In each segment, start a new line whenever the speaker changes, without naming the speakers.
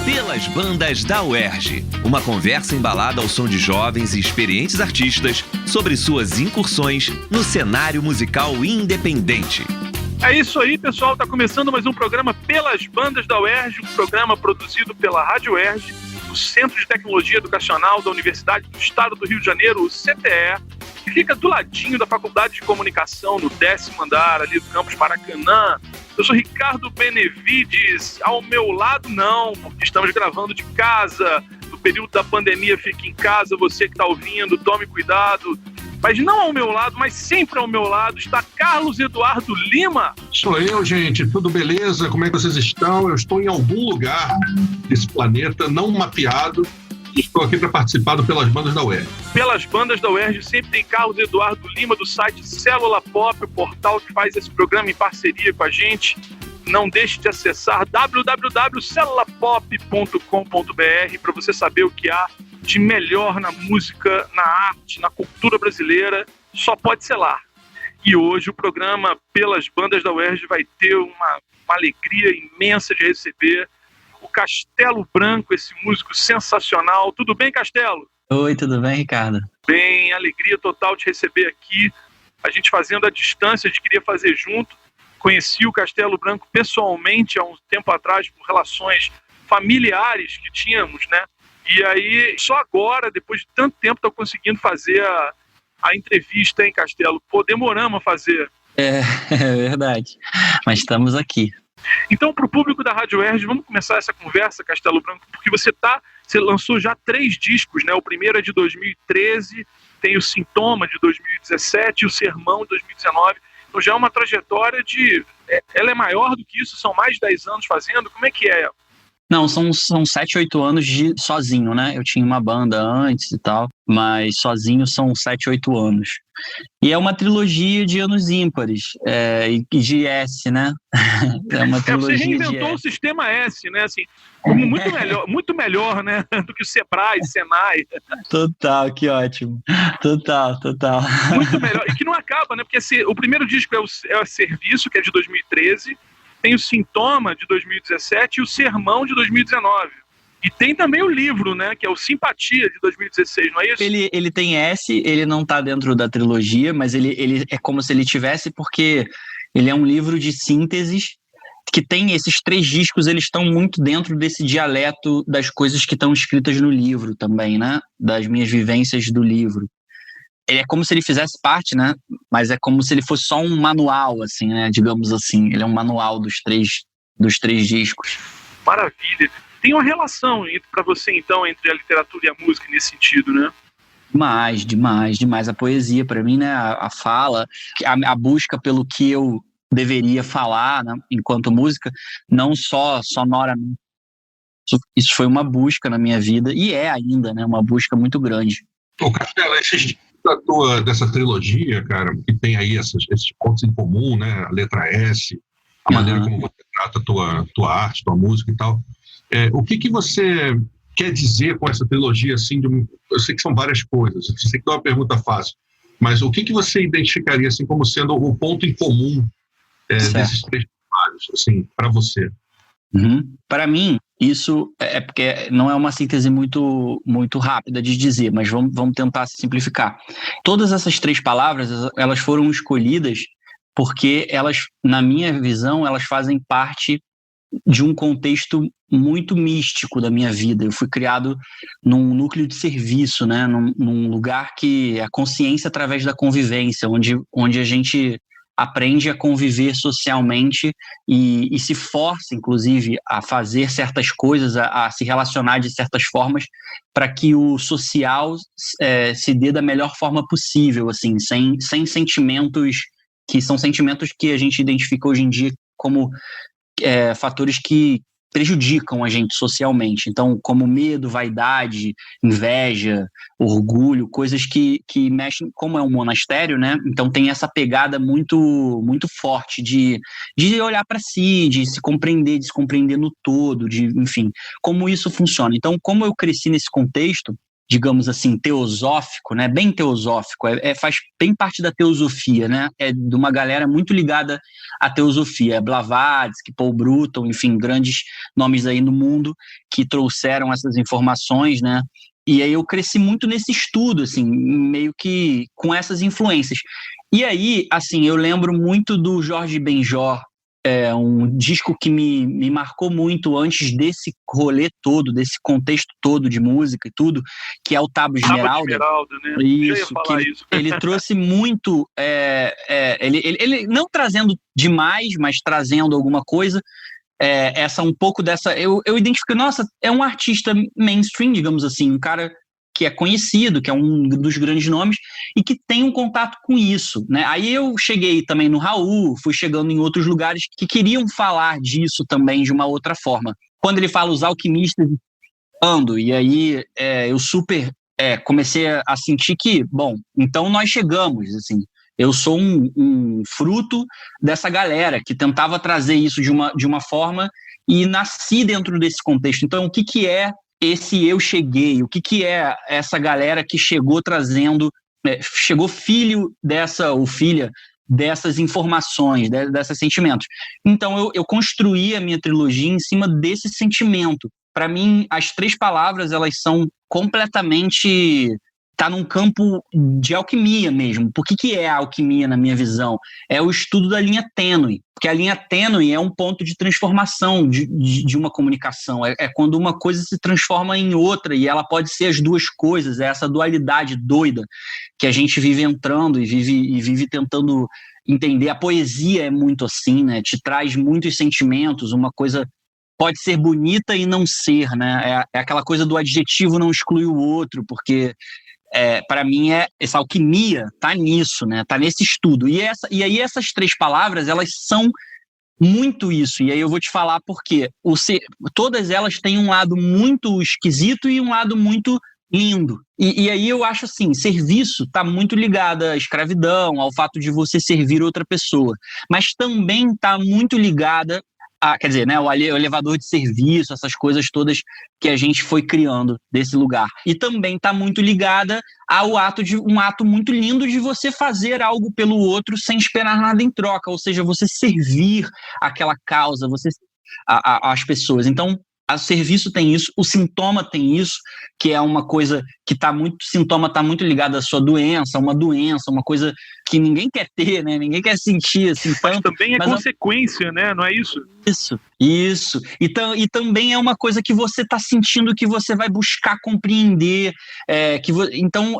Pelas Bandas da UERJ. Uma conversa embalada ao som de jovens e experientes artistas sobre suas incursões no cenário musical independente.
É isso aí, pessoal. Está começando mais um programa Pelas Bandas da UERJ, um programa produzido pela Rádio UERJ, o Centro de Tecnologia Educacional da Universidade do Estado do Rio de Janeiro, o CTE, que fica do ladinho da Faculdade de Comunicação, no 10º andar, ali do campus Maracanã. Eu sou Ricardo Benevides, ao meu lado não, porque estamos gravando de casa, no período da pandemia fique em casa, você que está ouvindo, tome cuidado. Mas não ao meu lado, mas sempre ao meu lado, está Carlos Eduardo Lima.
Sou eu, gente. Tudo beleza? Como é que vocês estão? Eu estou em algum lugar desse planeta, não mapeado. Estou aqui para participar do Pelas Bandas da UERJ.
Pelas Bandas da UERJ sempre tem Carlos Eduardo Lima, do site Célula Pop, o portal que faz esse programa em parceria com a gente. Não deixe de acessar www.celulapop.com.br para você saber o que há de melhor na música, na arte, na cultura brasileira. Só pode ser lá. E hoje o programa Pelas Bandas da UERJ vai ter uma alegria imensa de receber o Castelo Branco, esse músico sensacional. Tudo bem, Castelo?
Oi, tudo bem, Ricardo?
Bem, alegria total de receber aqui. A gente fazendo à distância, a gente queria fazer junto. Conheci o Castelo Branco pessoalmente há um tempo atrás por relações familiares que tínhamos, né? E aí, só agora, depois de tanto tempo, estou conseguindo fazer a entrevista, hein, Castelo? Pô, demoramos a fazer.
É verdade, mas estamos aqui.
Então, para o público da Rádio UERJ, vamos começar essa conversa, Castelo Branco, porque você lançou já 3 discos, né? O primeiro é de 2013, tem o Sintoma de 2017 e o Sermão de 2019. Então já é uma trajetória ela é maior do que isso, são mais de 10 anos fazendo. Como é que é?
Não, são 7, 8 anos de sozinho, né? Eu tinha uma banda antes e tal, mas sozinho são 7, 8 anos. E é uma trilogia de anos ímpares, e de S, né? É uma trilogia
você reinventou o sistema S, né? Assim, como muito melhor, né? Do que o Sebrae, Senai.
Total, que ótimo. Total.
Muito melhor. E que não acaba, né? Porque o primeiro disco é o Serviço, que é de 2013, tem o Sintoma, de 2017, e o Sermão, de 2019. E tem também o livro, né, que é o Simpatia, de 2016, não é isso?
Ele tem S, ele não tá dentro da trilogia, mas ele é como se ele tivesse, porque ele é um livro de sínteses, que tem esses 3 discos, eles estão muito dentro desse dialeto das coisas que estão escritas no livro também, né, das minhas vivências do livro. Ele é como se ele fizesse parte, né? Mas é como se ele fosse só um manual, assim, né? Digamos assim. Ele é um manual dos três discos.
Maravilha. Tem uma relação para você, então, entre a literatura e a música nesse sentido, né?
Demais. A poesia, para mim, né? A fala, a busca pelo que eu deveria falar, né? Enquanto música, não só sonoramente. Isso foi uma busca na minha vida, e é ainda, né? Uma busca muito grande.
Ô, Castelo, dessa trilogia, cara, que tem aí esses pontos em comum, né? A letra S, a maneira como você trata a tua arte, tua música e tal. O que você quer dizer com essa trilogia, assim? Eu sei que são várias coisas, eu sei que não é uma pergunta fácil, mas o que você identificaria, assim, como sendo o ponto em comum desses 3 trabalhos, assim, para você?
Para mim, isso é porque não é uma síntese muito, muito rápida de dizer, mas vamos tentar simplificar. Todas essas 3 palavras, elas foram escolhidas porque elas, na minha visão, elas fazem parte de um contexto muito místico da minha vida. Eu fui criado num núcleo de serviço, né? Num lugar que é a consciência através da convivência, onde a gente aprende a conviver socialmente e se força, inclusive, a fazer certas coisas, a se relacionar de certas formas, para que o social se dê da melhor forma possível, assim, sem sentimentos que são sentimentos que a gente identifica hoje em dia como fatores que prejudicam a gente socialmente. Então, como medo, vaidade, inveja, orgulho, coisas que mexem, como é um monastério, né? Então tem essa pegada muito, muito forte de olhar para si, de se compreender no todo, enfim, como isso funciona. Então, como eu cresci nesse contexto digamos assim, teosófico, né? Bem teosófico, faz bem parte da teosofia, né? É de uma galera muito ligada à teosofia, Blavatsky, Paul Bruton, enfim, grandes nomes aí no mundo que trouxeram essas informações, né? E aí eu cresci muito nesse estudo, assim, meio que com essas influências. E aí, assim, eu lembro muito do Jorge Benjor, um disco que me marcou muito antes desse rolê todo, desse contexto todo de música e tudo, que é o Tábua de Esmeralda.
Né?
Isso, ele trouxe muito, ele não trazendo demais, mas trazendo alguma coisa, um pouco dessa, eu identifico, nossa, é um artista mainstream, digamos assim, um cara que é conhecido, que é um dos grandes nomes, e que tem um contato com isso, né? Aí eu cheguei também no Raul, fui chegando em outros lugares que queriam falar disso também de uma outra forma. Quando ele fala os alquimistas, e aí eu super comecei a sentir que, bom, então nós chegamos, assim, eu sou um fruto dessa galera que tentava trazer isso de uma forma e nasci dentro desse contexto. Então, o que é esse eu cheguei? O que é essa galera que chegou trazendo, chegou filho dessa, ou filha dessas informações, desses sentimentos? Então, eu construí a minha trilogia em cima desse sentimento. Para mim, as 3 palavras, elas são completamente... Está num campo de alquimia mesmo. Por que é a alquimia, na minha visão? É o estudo da linha tênue. Porque a linha tênue é um ponto de transformação de uma comunicação. É quando uma coisa se transforma em outra, e ela pode ser as duas coisas. É essa dualidade doida que a gente vive entrando e vive tentando entender. A poesia é muito assim, né? Te traz muitos sentimentos, uma coisa... pode ser bonita e não ser, né? É aquela coisa do adjetivo não exclui o outro, porque... para mim, essa alquimia tá nisso, né? Tá nesse estudo. E aí essas 3 palavras, elas são muito isso. E aí eu vou te falar por quê. Todas elas têm um lado muito esquisito e um lado muito lindo. E aí eu acho assim, serviço tá muito ligado à escravidão, ao fato de você servir outra pessoa. Mas também tá muito ligada quer dizer, né, o elevador de serviço, essas coisas todas que a gente foi criando desse lugar. E também está muito ligada ao um ato muito lindo de você fazer algo pelo outro sem esperar nada em troca, ou seja, você servir aquela causa, as pessoas. Então, o serviço tem isso, o sintoma tem isso, que é uma coisa que sintoma está muito ligado à sua doença, uma coisa que ninguém quer ter, né? Ninguém quer sentir assim.
Mas também é consequência, né? Não é isso?
Isso. E também é uma coisa que você está sentindo, que você vai buscar compreender. Então,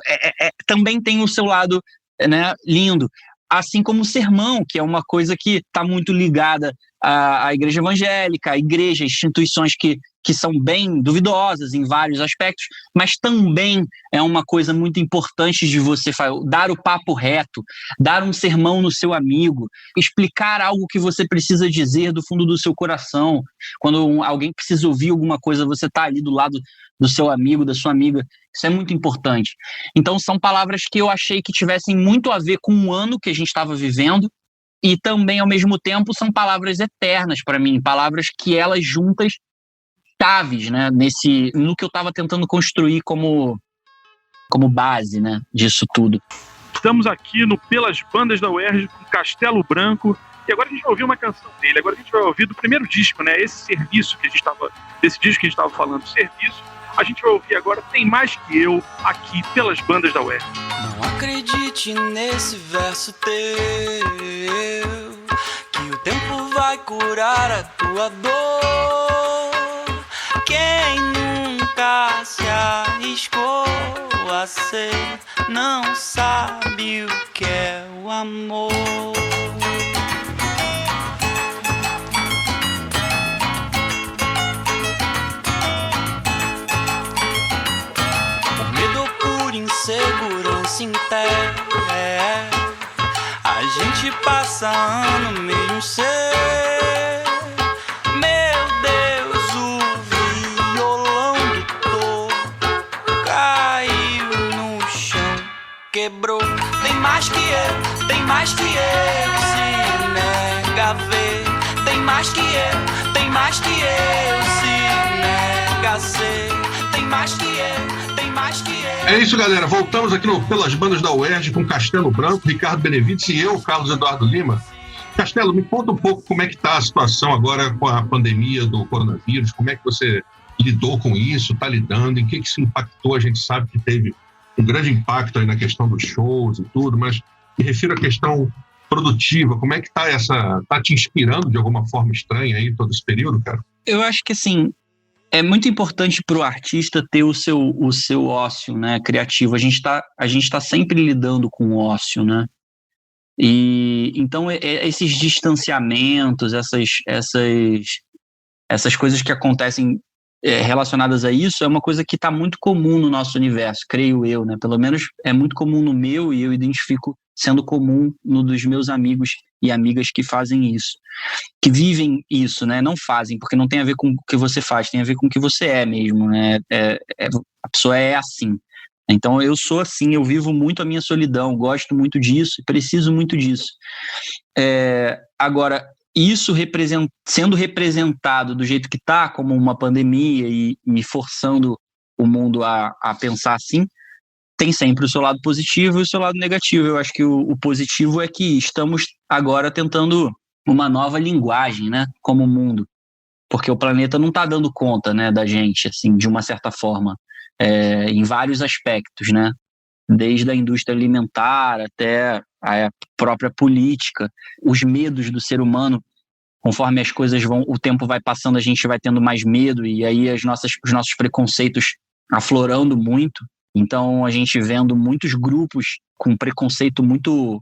também tem o seu lado, né, lindo. Assim como o sermão, que é uma coisa que está muito ligada à igreja evangélica, à igreja, instituições que são bem duvidosas em vários aspectos, mas também é uma coisa muito importante de você dar o papo reto, dar um sermão no seu amigo, explicar algo que você precisa dizer do fundo do seu coração. Quando alguém precisa ouvir alguma coisa, você está ali do lado do seu amigo, da sua amiga. Isso é muito importante. Então, são palavras que eu achei que tivessem muito a ver com o ano que a gente estava vivendo, e também, ao mesmo tempo, são palavras eternas para mim, palavras que elas juntas, chaves, né, no que eu estava tentando construir como base, né, disso tudo.
Estamos aqui no Pelas Bandas da UERJ com Castelo Branco, e agora a gente vai ouvir uma canção dele. Agora a gente vai ouvir do primeiro disco, né, esse disco que a gente estava falando, serviço. A gente vai ouvir agora Tem Mais Que Eu, aqui pelas Bandas da UERJ.
Não acredite nesse verso teu, que o tempo vai curar a tua dor. Quem nunca se arriscou a ser, não sabe o que é o amor. Insegurança interna, a gente passa ano mesmo ser. Meu Deus, o violão do toco caiu no chão, quebrou. Tem mais que eu, tem mais que eu, se nega a ver. Tem mais que eu, tem mais que eu, se nega a ser. Tem mais que eu, tem mais mais que eu.
É isso, galera. Voltamos aqui Pelas Bandas da UERJ com Castelo Branco, Ricardo Benevides e eu, Carlos Eduardo Lima. Castelo, me conta um pouco como é que está a situação agora com a pandemia do coronavírus, como é que você lidou com isso, está lidando, em que isso impactou? A gente sabe que teve um grande impacto aí na questão dos shows e tudo, mas me refiro à questão produtiva, como é que está te inspirando de alguma forma estranha aí todo esse período, cara?
Eu acho que, assim, é muito importante para o artista ter o seu ócio, né, criativo. A gente tá sempre lidando com o ócio, né? E então esses distanciamentos, essas coisas que acontecem relacionadas a isso é uma coisa que está muito comum no nosso universo, creio eu, né? Pelo menos é muito comum no meu e eu identifico sendo comum no dos meus amigos e amigas que fazem isso, que vivem isso, né? Não fazem, porque não tem a ver com o que você faz, tem a ver com o que você é mesmo, né? A pessoa é assim. Então eu sou assim, eu vivo muito a minha solidão, gosto muito disso e preciso muito disso. Agora, isso sendo representado do jeito que está, como uma pandemia e forçando o mundo a pensar assim, tem sempre o seu lado positivo e o seu lado negativo. Eu acho que o positivo é que estamos agora tentando uma nova linguagem, né, como mundo, porque o planeta não está dando conta, né, da gente, assim, de uma certa forma. Em vários aspectos, né? Desde a indústria alimentar até a própria política, os medos do ser humano, conforme as coisas o tempo vai passando, a gente vai tendo mais medo e aí os nossos preconceitos aflorando muito. Então a gente vendo muitos grupos com preconceito muito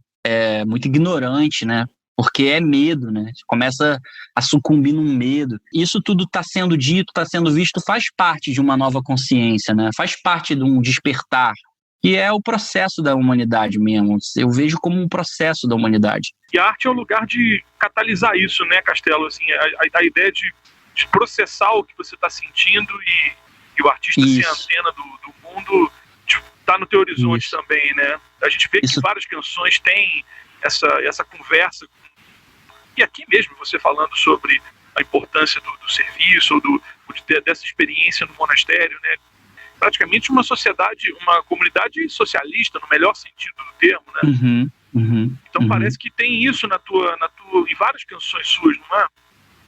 ignorante, né? Porque é medo, né? Você começa a sucumbir num medo. Isso tudo está sendo dito, está sendo visto, faz parte de uma nova consciência, né? Faz parte de um despertar, que é o processo da humanidade mesmo. Eu vejo como um processo da humanidade.
E a arte é um lugar de catalisar isso, né, Castelo? Assim, a ideia de processar o que você está sentindo e o artista ser a antena do mundo está no teu horizonte também, né? A gente vê que várias canções têm essa conversa. E aqui mesmo, você falando sobre a importância do serviço, dessa experiência no monastério, né? Praticamente uma sociedade, uma comunidade socialista, no melhor sentido do termo, né? Então parece que tem isso em várias canções suas, não é?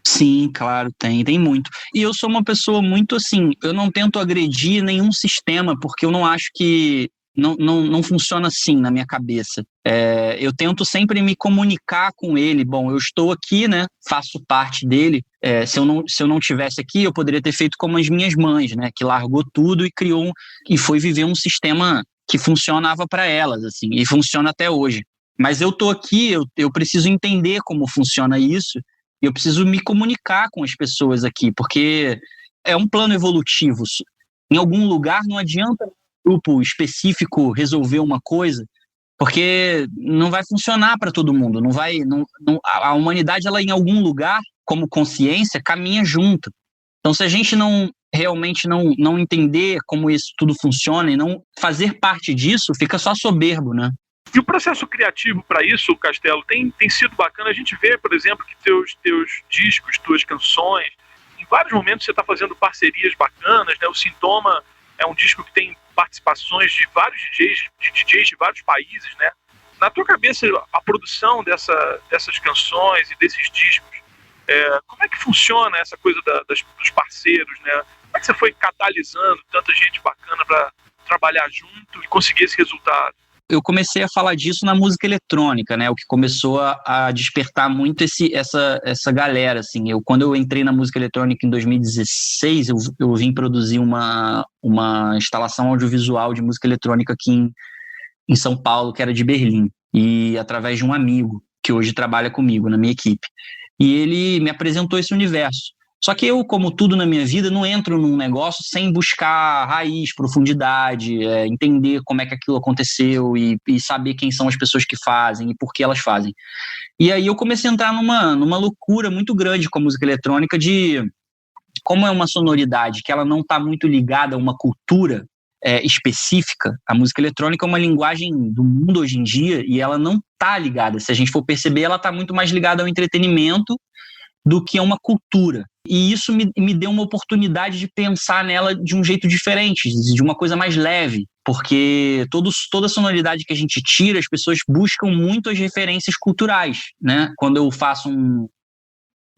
Sim, claro, tem muito. E eu sou uma pessoa muito assim, eu não tento agredir nenhum sistema, porque eu não acho que não funciona assim na minha cabeça. Eu tento sempre me comunicar com ele. Bom, eu estou aqui, né? Faço parte dele. Se eu não tivesse aqui, eu poderia ter feito como as minhas mães, né? Que largou tudo e foi viver um sistema que funcionava para elas, assim, e funciona até hoje. Mas eu estou aqui, eu preciso entender como funciona isso e eu preciso me comunicar com as pessoas aqui, porque é um plano evolutivo. Em algum lugar não adianta grupo específico resolver uma coisa, porque não vai funcionar para todo mundo. A humanidade, ela em algum lugar, como consciência, caminha junto. Então, se a gente realmente não entender como isso tudo funciona e não fazer parte disso, fica só soberbo, né?
E o processo criativo para isso, Castelo, tem sido bacana. A gente vê, por exemplo, que teus discos, tuas canções, em vários momentos você está fazendo parcerias bacanas, né? O Sintoma é um disco que tem participações de vários DJs de vários países, né? Na tua cabeça, a produção dessas canções e desses discos, como é que funciona essa coisa dos parceiros, né? Como é que você foi catalisando tanta gente bacana para trabalhar junto e conseguir esse resultado?
Eu comecei a falar disso na música eletrônica, né? O que começou a despertar muito essa galera, assim. Quando eu entrei na música eletrônica em 2016, eu vim produzir uma instalação audiovisual de música eletrônica aqui em São Paulo, que era de Berlim, e através de um amigo que hoje trabalha comigo na minha equipe. E ele me apresentou esse universo. Só que eu, como tudo na minha vida, não entro num negócio sem buscar raiz, profundidade, entender como é que aquilo aconteceu e saber quem são as pessoas que fazem e por que elas fazem. E aí eu comecei a entrar numa loucura muito grande com a música eletrônica de como é uma sonoridade que ela não está muito ligada a uma cultura específica. A música eletrônica é uma linguagem do mundo hoje em dia e ela não está ligada. Se a gente for perceber, ela está muito mais ligada ao entretenimento do que uma cultura. E isso me deu uma oportunidade de pensar nela de um jeito diferente, de uma coisa mais leve, porque toda sonoridade que a gente tira, as pessoas buscam muito as referências culturais, né? Quando eu faço um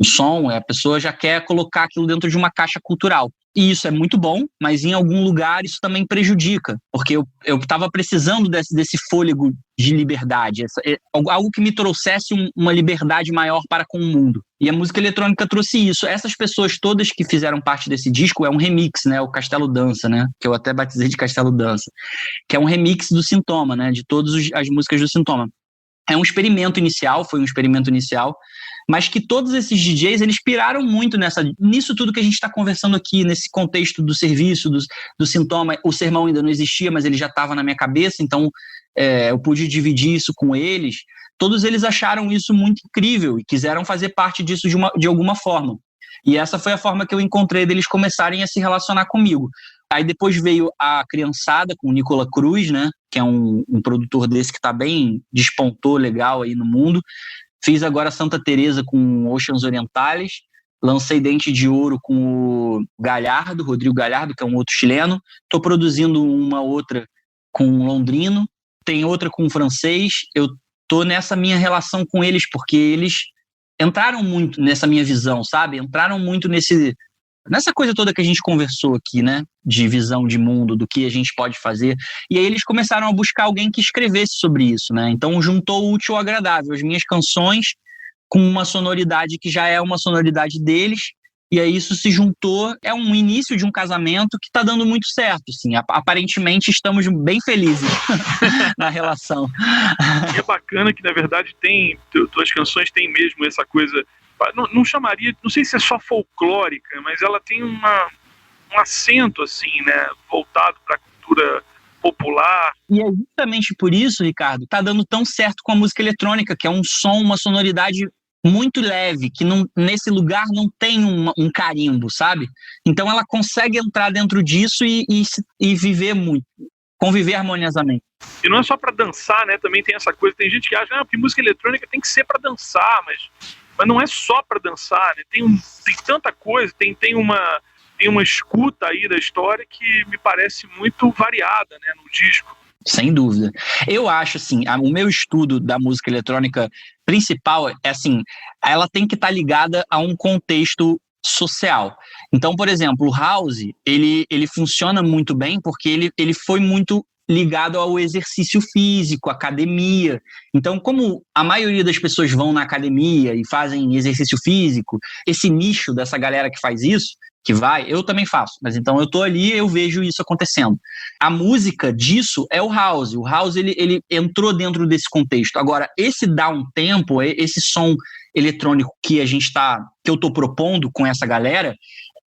som, a pessoa já quer colocar aquilo dentro de uma caixa cultural. E isso é muito bom, mas em algum lugar isso também prejudica, porque eu estava precisando desse fôlego de liberdade, algo que me trouxesse uma liberdade maior para com o mundo. E a música eletrônica trouxe isso. Essas pessoas todas que fizeram parte desse disco é um remix, né? O Castelo Dança, né? Que eu até batizei de Castelo Dança, que é um remix do Sintoma, né? De todas as músicas do Sintoma. Foi um experimento inicial, mas que todos esses DJs, eles piraram muito nisso tudo que a gente está conversando aqui, nesse contexto do serviço, do Sintoma. O sermão ainda não existia, mas ele já estava na minha cabeça, então eu pude dividir isso com eles. Todos eles acharam isso muito incrível e quiseram fazer parte disso de alguma forma. E essa foi a forma que eu encontrei deles começarem a se relacionar comigo. Aí depois veio a criançada com o Nicola Cruz, né, que é um produtor desse que despontou legal aí no mundo. Fiz agora Santa Teresa com Oceans Orientales, lancei Dente de Ouro com o Galhardo, Rodrigo Galhardo, que é um outro chileno. Estou produzindo uma outra com um londrino, tem outra com um francês. Eu estou nessa minha relação com eles, porque eles entraram muito nessa minha visão, sabe? Entraram muito nessa coisa toda que a gente conversou aqui, né? De visão de mundo, do que a gente pode fazer. E aí eles começaram a buscar alguém que escrevesse sobre isso, né? Então juntou o útil ao agradável. As minhas canções com uma sonoridade que já é uma sonoridade deles. E aí isso se juntou. É um início de um casamento que está dando muito certo, assim. Aparentemente estamos bem felizes na relação.
E é bacana que, na verdade, tuas canções têm mesmo essa coisa... Não chamaria, não sei se é só folclórica, mas ela tem um acento, assim, né, voltado para a cultura popular.
E é justamente por isso, Ricardo, tá dando tão certo com a música eletrônica, que é um som, uma sonoridade muito leve, que nesse lugar não tem um carimbo, sabe? Então ela consegue entrar dentro disso e viver muito, conviver harmoniosamente.
E não é só para dançar, né, também tem essa coisa, tem gente que acha que música eletrônica tem que ser para dançar, mas não é só para dançar, né? Tem tanta coisa, tem uma escuta aí da história que me parece muito variada, né, no disco.
Sem dúvida. Eu acho, assim, o meu estudo da música eletrônica principal é, assim, ela tem que estar ligada a um contexto social. Então, por exemplo, o house, ele funciona muito bem porque ele foi muito ligado ao exercício físico, academia. Então, como a maioria das pessoas vão na academia e fazem exercício físico, esse nicho dessa galera que faz isso, eu também faço. Mas então eu tô ali e eu vejo isso acontecendo. A música disso é o house. O house, ele entrou dentro desse contexto. Agora, esse downtempo, esse som eletrônico que eu tô propondo com essa galera,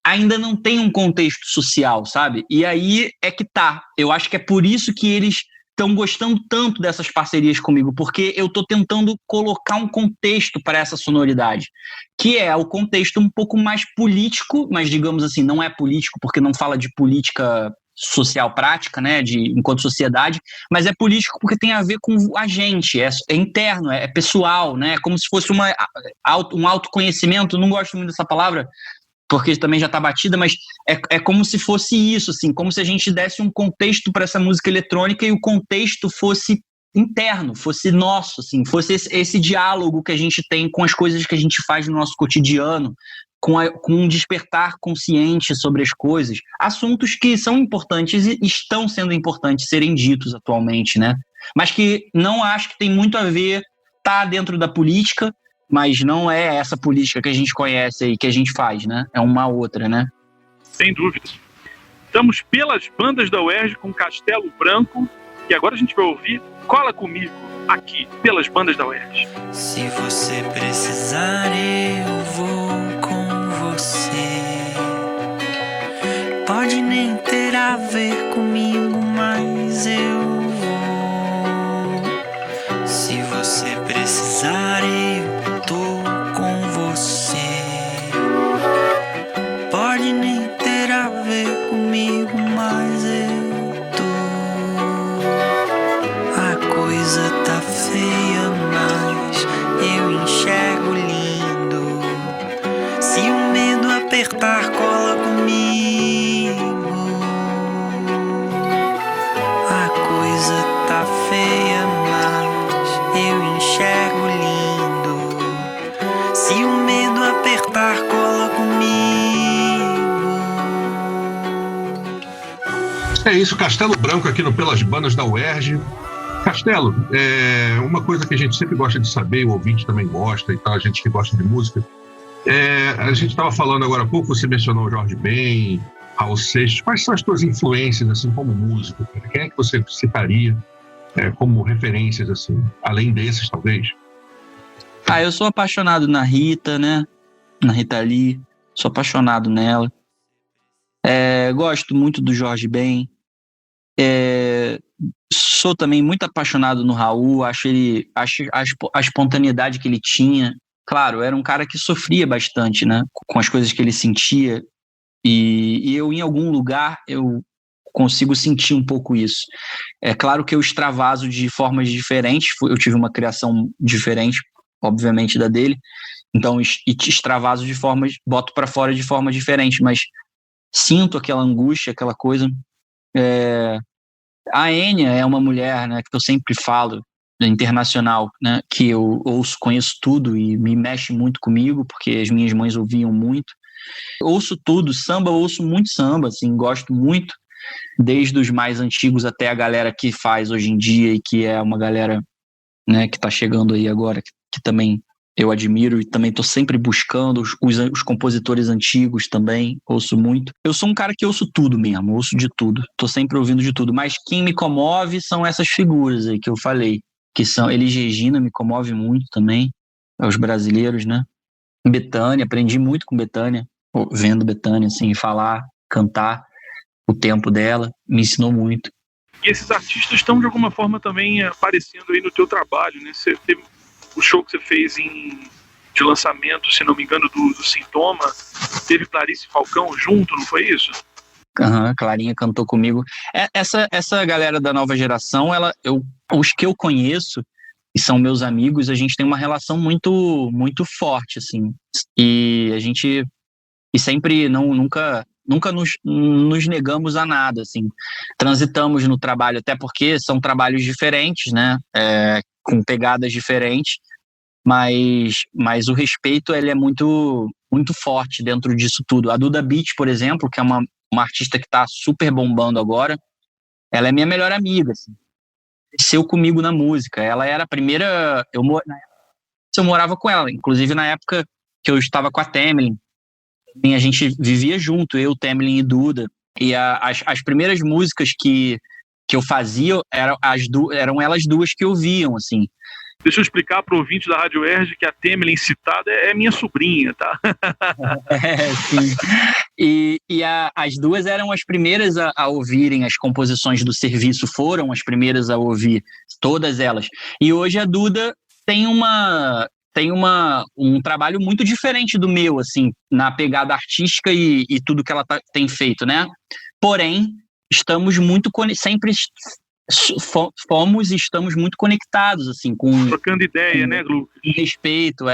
ainda não tem um contexto social, sabe? E aí é que tá. Eu acho que é por isso que eles estão gostando tanto dessas parcerias comigo, porque eu tô tentando colocar um contexto para essa sonoridade, que é o contexto um pouco mais político, mas digamos assim, não é político porque não fala de política social prática, né, enquanto sociedade, mas é político porque tem a ver com a gente, é interno, é pessoal, né, é como se fosse um autoconhecimento. Não gosto muito dessa palavra, porque também já está batida, mas é como se fosse isso, assim, como se a gente desse um contexto para essa música eletrônica e o contexto fosse interno, fosse nosso, assim, fosse esse diálogo que a gente tem com as coisas que a gente faz no nosso cotidiano, com um despertar consciente sobre as coisas, assuntos que são importantes e estão sendo importantes serem ditos atualmente, né? Mas que não acho que tem muito a ver, tá dentro da política, mas não é essa política que a gente conhece e que a gente faz, né? É uma outra, né?
Sem dúvida. Estamos pelas bandas da UERJ com Castelo Branco e agora a gente vai ouvir Cola Comigo, aqui, pelas bandas da UERJ.
Se você precisar, eu vou com você. Pode nem ter a ver comigo, mas eu vou. Se você precisar, eu tô com você. Pode nem ter a ver comigo, mas eu tô. A coisa tá feia, mas eu enxergo lindo.
É isso, Castelo Branco aqui no Pelas Bandas da UERJ. Castelo, uma coisa que a gente sempre gosta de saber, o ouvinte também gosta e tal, a gente que gosta de música, a gente estava falando agora há pouco, você mencionou o Jorge Ben, Raul Seixas. Quais são as tuas influências, assim, como músico? Quem é que você citaria como referências, assim, além desses, talvez?
Eu sou apaixonado na Rita, né? Na Rita Lee, sou apaixonado nela. Gosto muito do Jorge Ben. Sou também muito apaixonado no Raul, acho a espontaneidade que ele tinha. Claro, era um cara que sofria bastante, né? Com as coisas que ele sentia. E eu, em algum lugar, eu consigo sentir um pouco isso. É claro que eu extravaso de formas diferentes, eu tive uma criação diferente, obviamente, da dele, então extravaso de formas, boto para fora de forma diferente, mas sinto aquela angústia, aquela coisa. A Enya é uma mulher, né, que eu sempre falo, internacional, né, que eu conheço tudo e me mexe muito comigo, porque as minhas mães ouviam muito. Ouço tudo, samba, ouço muito samba, assim, gosto muito, desde os mais antigos até a galera que faz hoje em dia e que é uma galera, né, que está chegando aí agora, que também eu admiro e também estou sempre buscando os compositores antigos também, ouço muito. Eu sou um cara que ouço tudo mesmo, ouço de tudo, estou sempre ouvindo de tudo, mas quem me comove são essas figuras aí que eu falei, que são Elis Regina, me comove muito também, os brasileiros, né? Bethânia, aprendi muito com Bethânia, vendo Bethânia, assim, falar, cantar, o tempo dela, me ensinou muito.
E esses artistas estão de alguma forma também aparecendo aí no teu trabalho, né? Você teve o show que você fez de lançamento, se não me engano, do Sintoma, teve Clarice Falcão junto, não foi isso?
Clarinha cantou comigo. Essa galera da nova geração, os que eu conheço e são meus amigos, a gente tem uma relação muito, muito forte, assim. E a gente sempre nunca nos negamos a nada, assim. Transitamos no trabalho, até porque são trabalhos diferentes, né? Com pegadas diferentes, mas o respeito, ele é muito, muito forte dentro disso tudo. A Duda Beat, por exemplo, que é uma artista que está super bombando agora, ela é minha melhor amiga, assim. Cresceu comigo na música. Ela era a primeira... Eu morava com ela, inclusive na época que eu estava com a Temelin. A gente vivia junto, eu, Temelin e Duda. E as primeiras músicas que eu fazia eram elas duas que ouviam, assim.
Deixa eu explicar para o ouvinte da Rádio UERJ que a Temelin citada é minha sobrinha, tá?
Sim. E as duas eram as primeiras a ouvirem as composições do Serviço, foram as primeiras a ouvir, todas elas. E hoje a Duda tem um trabalho muito diferente do meu, assim, na pegada artística e tudo que ela tem feito, né? Porém, estamos muito sempre fomos e estamos muito conectados, assim,
trocando ideia, né, Glu?
Com respeito,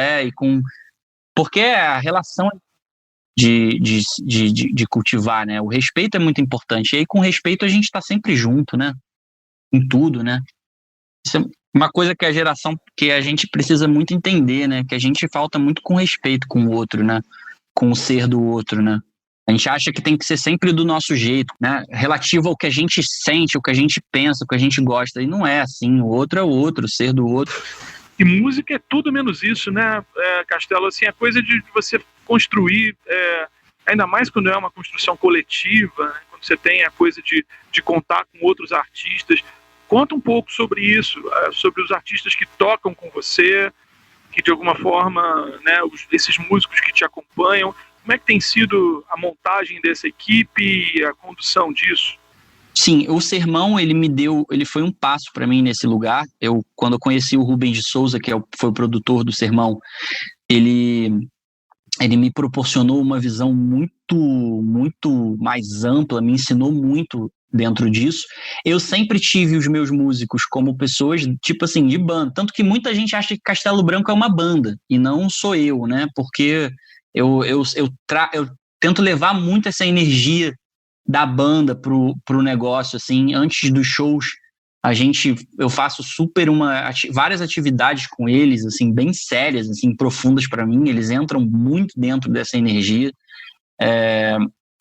porque a relação de cultivar, né? O respeito é muito importante. E aí, com respeito, a gente está sempre junto, né? Em tudo, né? Isso é uma coisa que a geração, que a gente precisa muito entender, né? Que a gente falta muito com respeito com o outro, né? Com o ser do outro, né? A gente acha que tem que ser sempre do nosso jeito, né? Relativo ao que a gente sente, o que a gente pensa, o que a gente gosta. E não é assim. O outro é o outro, o ser do outro.
E música é tudo menos isso, né, Castelo? Assim, a coisa de você construir, ainda mais quando é uma construção coletiva, né? Quando você tem a coisa de contar com outros artistas. Conta um pouco sobre isso, sobre os artistas que tocam com você, que de alguma forma, né, esses músicos que te acompanham. Como é que tem sido a montagem dessa equipe e a condução disso?
Sim, o Sermão, ele foi um passo para mim nesse lugar. Quando eu conheci o Rubens de Souza, que foi o produtor do Sermão, ele me proporcionou uma visão muito, muito mais ampla, me ensinou muito dentro disso. Eu sempre tive os meus músicos como pessoas, tipo assim, de banda. Tanto que muita gente acha que Castelo Branco é uma banda, e não sou eu, né? Porque eu tento levar muito essa energia da banda pro negócio, assim. Antes dos shows, eu faço várias atividades com eles, assim, bem sérias, assim, profundas para mim. Eles entram muito dentro dessa energia.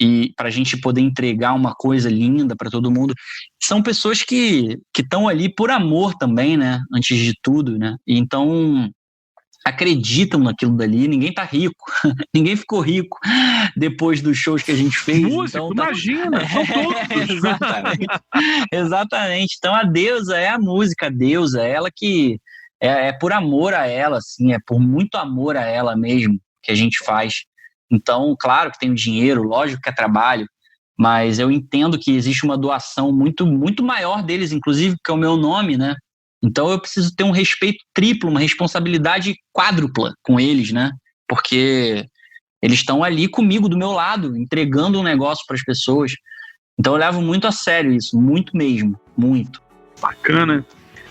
e para a gente poder entregar uma coisa linda para todo mundo, são pessoas que estão ali por amor também, né? Antes de tudo, né? E então acreditam naquilo dali. Ninguém tá rico, ninguém ficou rico depois dos shows que a gente fez.
Músico,
então,
imagina, são todos.
Exatamente. Exatamente. Então a deusa é a música, a deusa, ela que é por amor a ela, assim, é por muito amor a ela mesmo que a gente faz. Então, claro que tem o dinheiro, lógico que é trabalho, mas eu entendo que existe uma doação muito, muito maior deles, inclusive, que é o meu nome, né? Então eu preciso ter um respeito triplo, uma responsabilidade quádrupla com eles, né? Porque eles estão ali comigo, do meu lado, entregando um negócio para as pessoas. Então eu levo muito a sério isso, muito mesmo, muito.
Bacana.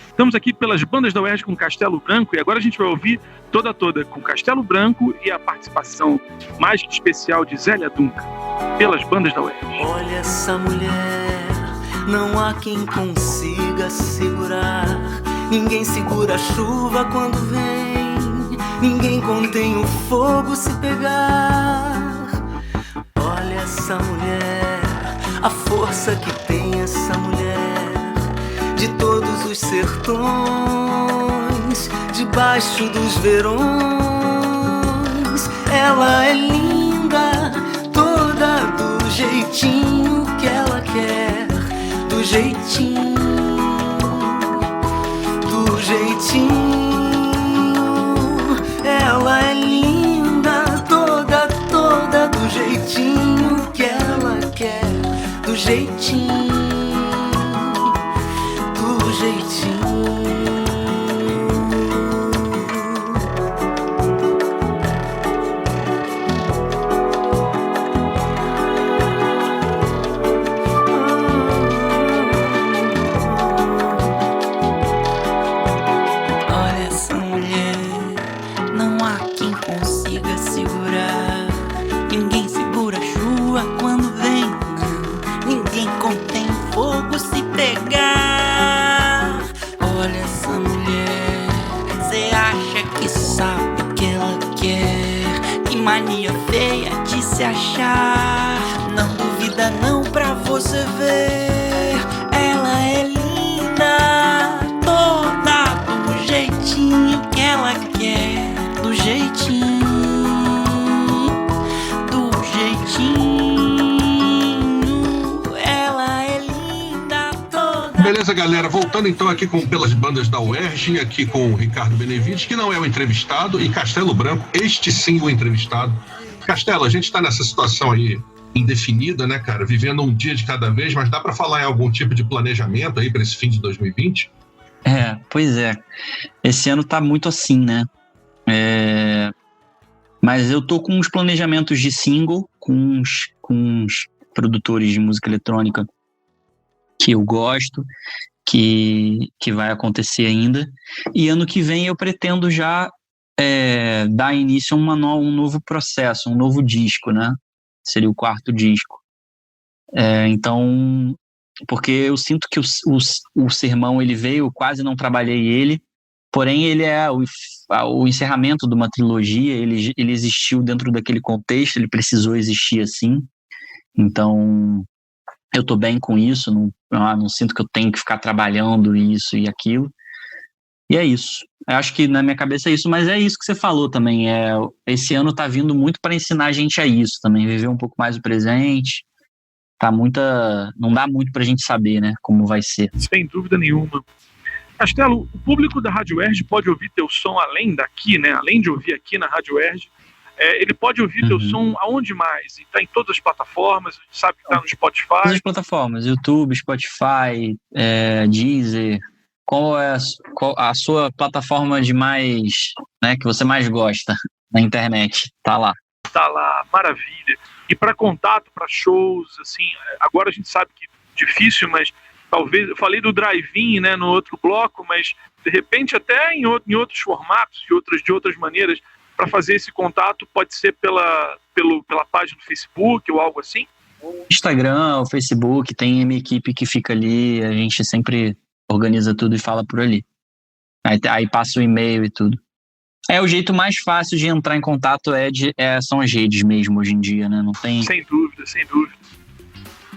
Estamos aqui pelas bandas da UERJ com Castelo Branco e agora a gente vai ouvir toda com Castelo Branco e a participação mais que especial de Zélia Duncan, pelas bandas da UERJ.
Olha essa mulher, não há quem consiga segurar. Ninguém segura a chuva quando vem, ninguém contém o fogo se pegar. Olha essa mulher, a força que tem essa mulher, de todos os sertões, debaixo dos verões. Ela é linda, toda do jeitinho que ela quer, do jeitinho, do jeitinho. Ela é linda, toda do jeitinho que ela quer, do jeitinho, do jeitinho. Mania feia de se achar, não duvida não pra você ver. Ela é linda, toda do jeitinho que ela quer, do jeitinho, do jeitinho. Ela é linda, toda.
Beleza, galera, voltando então aqui pelas bandas da UERJ, aqui com o Ricardo Benevides, que não é o entrevistado, e Castelo Branco, este sim o entrevistado. Castelo, a gente está nessa situação aí indefinida, né, cara, vivendo um dia de cada vez, mas dá para falar em algum tipo de planejamento aí para esse fim de 2020?
Pois é, esse ano tá muito assim, né, mas eu tô com uns planejamentos de single com uns produtores de música eletrônica que eu gosto, que vai acontecer ainda. E ano que vem eu pretendo já dar início a um novo processo, um novo disco, né? Seria o 4º disco. Então, porque eu sinto que o Sermão, ele veio, eu quase não trabalhei ele, porém ele é o encerramento de uma trilogia, ele existiu dentro daquele contexto, ele precisou existir assim. Então eu tô bem com isso, não sinto que eu tenho que ficar trabalhando isso e aquilo. E é isso. Eu acho que na minha cabeça é isso, mas é isso que você falou também. Esse ano tá vindo muito para ensinar a gente a isso também, viver um pouco mais o presente. Não dá muito pra gente saber, né, como vai ser.
Sem dúvida nenhuma. Castelo, o público da Rádio UERJ pode ouvir teu som além daqui, né? Além de ouvir aqui na Rádio UERJ, ele pode ouvir teu som aonde mais? Está em todas as plataformas, a gente sabe que está no Spotify.
Todas as plataformas, YouTube, Spotify, Deezer. Qual é a sua plataforma de mais, né, que você mais gosta na internet? Tá lá.
Tá lá, maravilha. E para contato, para shows, assim, agora a gente sabe que é difícil, mas talvez, eu falei do drive-in, né, no outro bloco, mas de repente até em outros formatos, de outras maneiras, para fazer esse contato, pode ser pela página do Facebook ou algo assim?
Instagram, o Facebook, tem a minha equipe que fica ali, a gente sempre organiza tudo e fala por ali. Aí passa o e-mail e tudo. O jeito mais fácil de entrar em contato são as redes mesmo hoje em dia, né? Não tem...
Sem dúvida. dúvida, sem dúvida.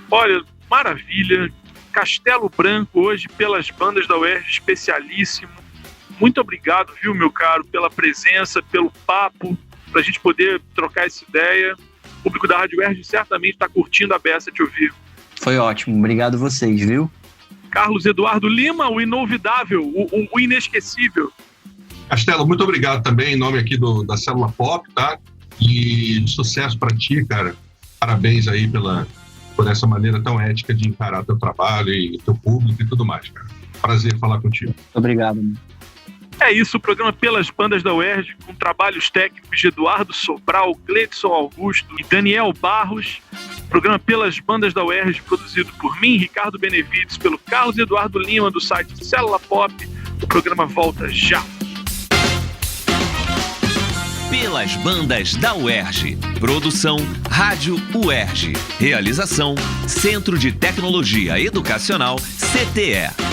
Olha, maravilha. Castelo Branco hoje pelas bandas da UERJ, especialíssimo. Muito obrigado, viu, meu caro, pela presença, pelo papo, para a gente poder trocar essa ideia. O público da Rádio UERJ certamente está curtindo a beça te ouvir.
Foi ótimo, obrigado vocês, viu?
Carlos Eduardo Lima, o inovidável, o inesquecível.
Castelo, muito obrigado também, em nome aqui da Célula Pop, tá? E sucesso para ti, cara. Parabéns aí por essa maneira tão ética de encarar teu trabalho e teu público e tudo mais, cara. Prazer falar contigo.
Obrigado.
É isso, o programa Pelas Bandas da UERJ, com trabalhos técnicos de Eduardo Sobral, Gleidson Augusto e Daniel Barros. Programa Pelas Bandas da UERJ, produzido por mim, Ricardo Benevides, pelo Carlos Eduardo Lima, do site Célula Pop. O programa volta já.
Pelas Bandas da UERJ. Produção Rádio UERJ. Realização Centro de Tecnologia Educacional, CTE.